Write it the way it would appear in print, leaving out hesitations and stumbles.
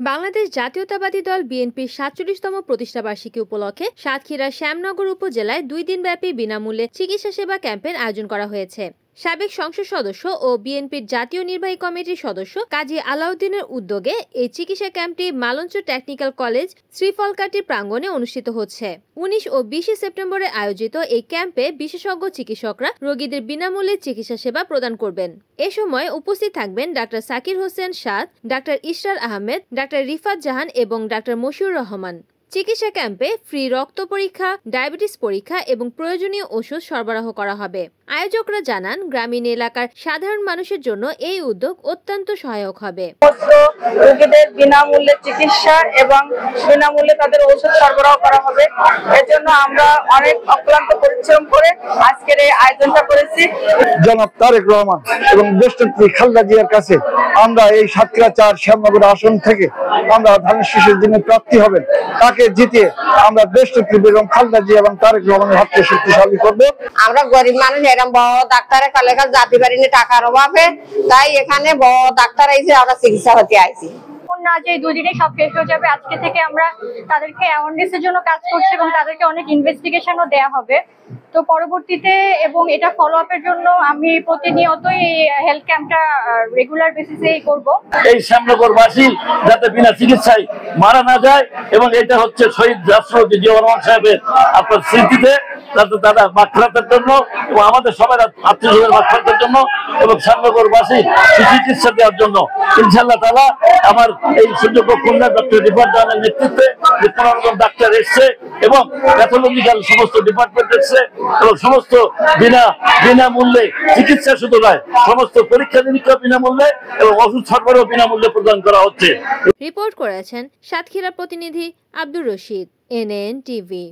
বাংলাদেশ জাতীয়তাবাদী দল বিএনপির ৪৭তম প্রতিষ্ঠাবার্ষিকী উপলক্ষে সাতক্ষীরার শ্যামনগর উপজেলায় ২ দিনব্যাপী বিনামূল্যে চিকিৎসা সেবা ক্যাম্পের আয়োজন করা হয়েছে। সাবেক সংসদ সদস্য ও বিএনপির জাতীয় নির্বাহী কমিটির সদস্য কাজী আলাউদ্দিনের উদ্যোগে এই চিকিৎসা ক্যাম্পটি মালঞ্চ টেকনিক্যাল কলেজ শ্রীফলকাটি প্রাঙ্গণে অনুষ্ঠিত হচ্ছে। ১৯ ও ২০ সেপ্টেম্বরে আয়োজিত এই ক্যাম্পে বিশেষজ্ঞ চিকিৎসকরা রোগীদের বিনামূল্যে চিকিৎসা সেবা প্রদান করবেন। এ সময় উপস্থিত থাকবেন ডাক্তার সাকির হোসেন সাদ, ডাক্তার ইশরার আহমেদ, ডাক্তার রিফাত জাহান এবং ডাক্তার মশিউর রহমান। চিকিৎসা ক্যাম্পে ফ্রি রক্ত পরীক্ষা, ডায়াবেটিস পরীক্ষা এবং প্রয়োজনীয় ওষুধ সরবরাহ করা হবে। আয়োজকরা জানান, গ্রামীণ এলাকার সাধারণ মানুষের জন্য এই উদ্যোগ অত্যন্ত সহায়ক হবে। রোগীদের বিনামূল্যে চিকিৎসা এবং বিনামূল্যে তাদের ওষুধ সরবরাহ করা হবে। এর জন্য আমরা অনেক অক্লান্ত পরিশ্রম করে আজকের এই আয়োজনটা করেছি। জনাব তারেক রহমান এবং দেশনেত্রী খালেদা জিয়ার কাছে আমরা এই সাতক্ষীরা ৪ শ্যামনগর আসন থেকে আমরা ধানের শীষের দিনে প্রার্থী হবেন, তাকে জিতিয়ে আমরা দেশনেত্রী বেগম খালেদা জিয়া এবং তারেক রহমানের হাতকে শক্তিশালী করব। আমরা গরিব মানুষ, এরকম বড় ডাক্তারের কালেকা জাতি পারিনি, টাকার অভাবে, তাই এখানে বড় ডাক্তার আইছে, আমরা চিকিৎসা হতে আইছি না যে 2 দিনে সব শেষ হয়ে যাবে। আজকে থেকে আমরা তাদেরকে অ্যাওয়ারনেস এর জন্য কাজ করছি এবং তাদেরকে অনেক ইনভেস্টিগেশনও দেয়া হবে। তো পরবর্তীতে এবং এটা ফলো আপের জন্য আমি প্রতিনিয়তই হেলথ ক্যাম্পটা রেগুলার বেসিসে করব। এই শ্যামনগরবাসী যাতে বিনা চিকিৎসায় মারা না যায় এবং এটা হচ্ছে শহীদ রাষ্ট্রপতি জিয়াউর রহমান সাহেবের আপনার স্মৃতিতে যাতে তারা মাখরাতের জন্য এবং আমাদের সবার আত্মীয়স্বজনের মাখরাতের জন্য এবং শ্যামনগরবাসী চিকিৎসা দেওয়ার জন্য ইনশাআল্লাহ তাআলা আমার এই সুযোগ্য কন্যা ডক্টর রিফাত জাহানের নেতৃত্বে যে 15 জন ডাক্তার এসছে এবং প্যাথোলজিক্যাল সমস্ত ডিপার্টমেন্ট এসছে এবং সমস্ত বিনামূল্যে চিকিৎসা শুধু নয়, সমস্ত পরীক্ষা নিরীক্ষা বিনামূল্যে এবং ওষুধ সরবরাহ বিনামূল্যে প্রদান করা হচ্ছে। রিপোর্ট করেছেন সাতক্ষীরা প্রতিনিধি আব্দুর রশিদ, NN টিভি।